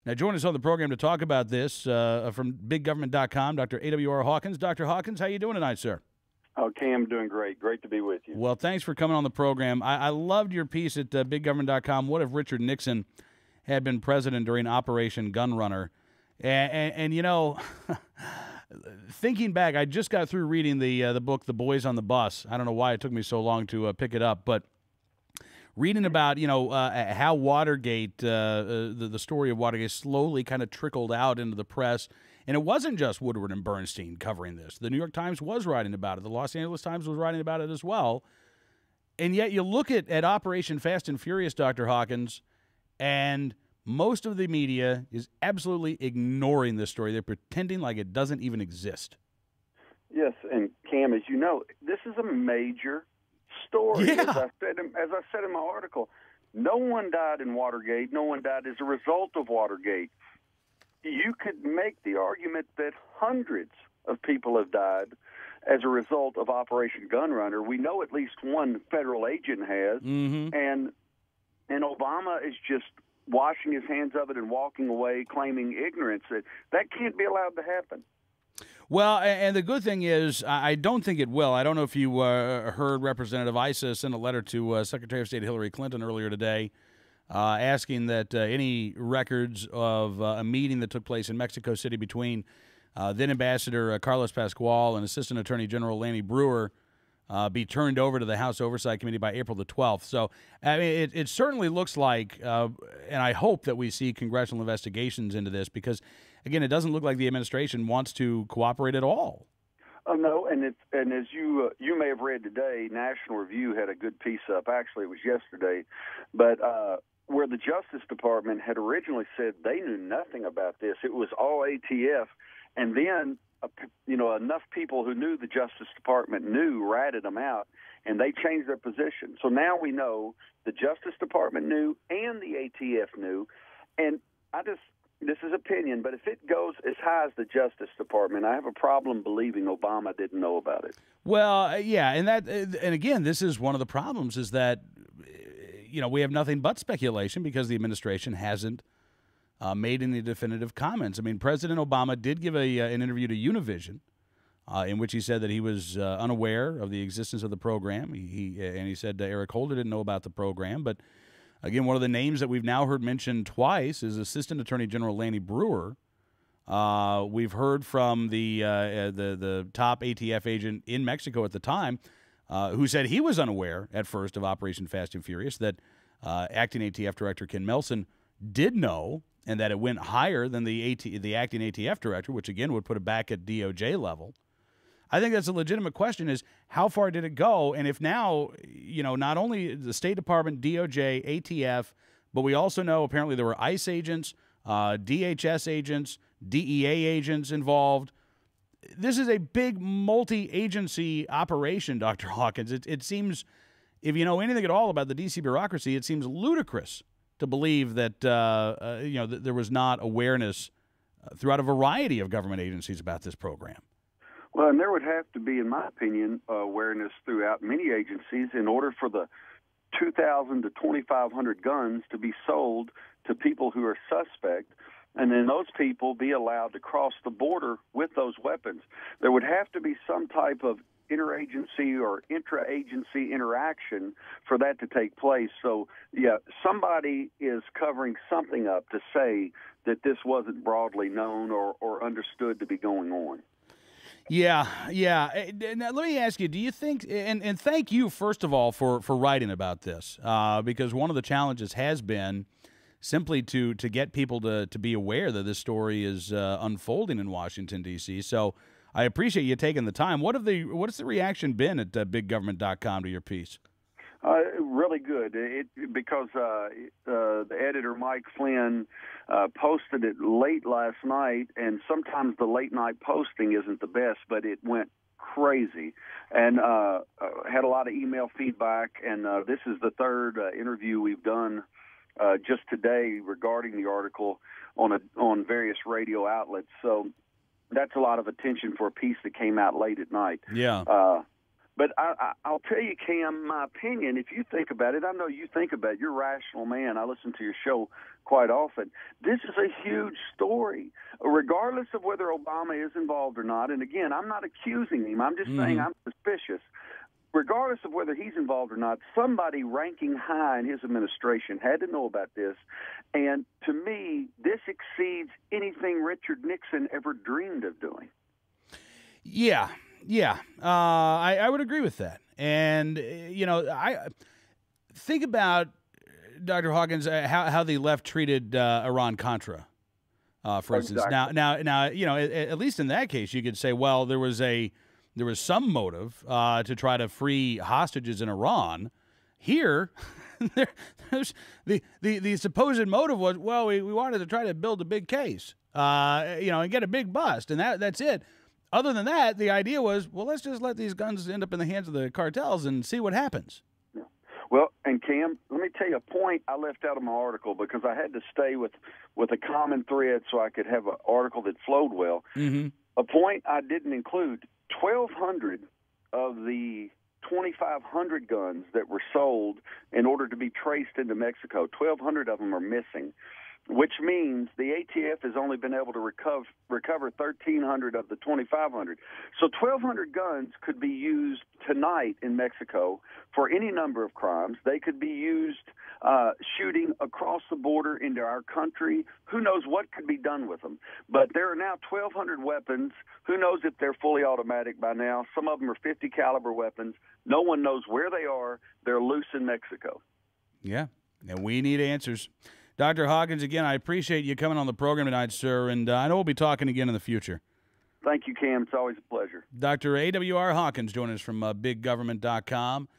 Now, join us on the program to talk about this from BigGovernment.com, Dr. A.W.R. Hawkins. Dr. Hawkins, how you doing tonight, sir? Oh, Cam, doing great. Great to be with you. Well, thanks for coming on the program. I loved your piece at BigGovernment.com. What if Richard Nixon had been president during Operation Gunrunner? And you know, thinking back, I just got through reading the book, The Boys on the Bus. I don't know why it took me so long to pick it up, but reading about, how Watergate, the story of Watergate slowly kind of trickled out into the press. And it wasn't just Woodward and Bernstein covering this. The New York Times was writing about it. The Los Angeles Times was writing about it as well. And yet you look at Operation Fast and Furious, Dr. Hawkins, and most of the media is absolutely ignoring this story. They're pretending like it doesn't even exist. Yes, and Cam, as you know, this is a major story. Yeah. As I said in my article, no one died in Watergate. No one died as a result of Watergate. You could make the argument that hundreds of people have died as a result of Operation Gunrunner. We know at least one federal agent has, and Obama is just washing his hands of it and walking away, claiming ignorance. That can't be allowed to happen. Well, and the good thing is, I don't think it will. I don't know if you heard Representative Issa send a letter to Secretary of State Hillary Clinton earlier today asking that any records of a meeting that took place in Mexico City between then Ambassador Carlos Pascual and Assistant Attorney General Lanny Brewer be turned over to the House Oversight Committee by April the 12th. So, I mean, it certainly looks like, and I hope that we see congressional investigations into this because, again, it doesn't look like the administration wants to cooperate at all. Oh no, and as you may have read today, National Review had a good piece up. Actually, it was yesterday, but where the Justice Department had originally said they knew nothing about this. It was all ATF, and then enough people who knew the Justice Department ratted them out, and they changed their position. So now we know the Justice Department knew and the ATF knew, and this is opinion, but if it goes as high as the Justice Department, I have a problem believing Obama didn't know about it. Well, yeah, and again, this is one of the problems is that, we have nothing but speculation because the administration hasn't made any definitive comments. I mean, President Obama did give an interview to Univision in which he said that he was unaware of the existence of the program. He said Eric Holder didn't know about the program, but again, one of the names that we've now heard mentioned twice is Assistant Attorney General Lanny Brewer. We've heard from the top ATF agent in Mexico at the time, who said he was unaware at first of Operation Fast and Furious, that acting ATF Director Ken Melson did know, and that it went higher than the acting ATF Director, which again would put it back at DOJ level. I think that's a legitimate question is how far did it go? And if now, not only the State Department, DOJ, ATF, but we also know apparently there were ICE agents, DHS agents, DEA agents involved. This is a big multi-agency operation, Dr. Hawkins. It seems, if you know anything at all about the D.C. bureaucracy, it seems ludicrous to believe that, that there was not awareness throughout a variety of government agencies about this program. Well, and there would have to be, in my opinion, awareness throughout many agencies in order for the 2,000 to 2,500 guns to be sold to people who are suspect, and then those people be allowed to cross the border with those weapons. There would have to be some type of interagency or intra-agency interaction for that to take place. So, yeah, somebody is covering something up to say that this wasn't broadly known or understood to be going on. Yeah. Now, let me ask you, do you think, and thank you, first of all, for writing about this, because one of the challenges has been simply to get people to be aware that this story is unfolding in Washington, D.C. So I appreciate you taking the time. What has the reaction been at BigGovernment.com to your piece? Really good, because the editor, Mike Flynn, posted it late last night, and sometimes the late-night posting isn't the best, but it went crazy, and had a lot of email feedback, and this is the third interview we've done just today regarding the article on various radio outlets, so that's a lot of attention for a piece that came out late at night. Yeah. But I'll tell you, Cam, my opinion, if you think about it, I know you think about it. You're a rational man. I listen to your show quite often. This is a huge story, regardless of whether Obama is involved or not. And again, I'm not accusing him. I'm just saying I'm suspicious. Regardless of whether he's involved or not, somebody ranking high in his administration had to know about this. And to me, this exceeds anything Richard Nixon ever dreamed of doing. Yeah. I would agree with that. And, I think about, Dr. Hawkins, how the left treated Iran-Contra, for instance. Exactly. Now, at least in that case, you could say, well, there was some motive to try to free hostages in Iran. Here, there's the supposed motive was, well, we wanted to try to build a big case, and get a big bust, and that's it. Other than that, the idea was, well, let's just let these guns end up in the hands of the cartels and see what happens. Yeah. Well, and Cam, let me tell you a point I left out of my article because I had to stay with a common thread so I could have an article that flowed well. Mm-hmm. A point I didn't include, 1,200 of the 2,500 guns that were sold in order to be traced into Mexico, 1,200 of them are missing, which means the ATF has only been able to recover 1,300 of the 2,500. So 1,200 guns could be used tonight in Mexico for any number of crimes. They could be used shooting across the border into our country. Who knows what could be done with them? But there are now 1,200 weapons. Who knows if they're fully automatic by now? Some of them are 50 caliber weapons. No one knows where they are. They're loose in Mexico. Yeah, and we need answers. Dr. Hawkins, again, I appreciate you coming on the program tonight, sir, and I know we'll be talking again in the future. Thank you, Cam. It's always a pleasure. Dr. A.W.R. Hawkins joining us from BigGovernment.com.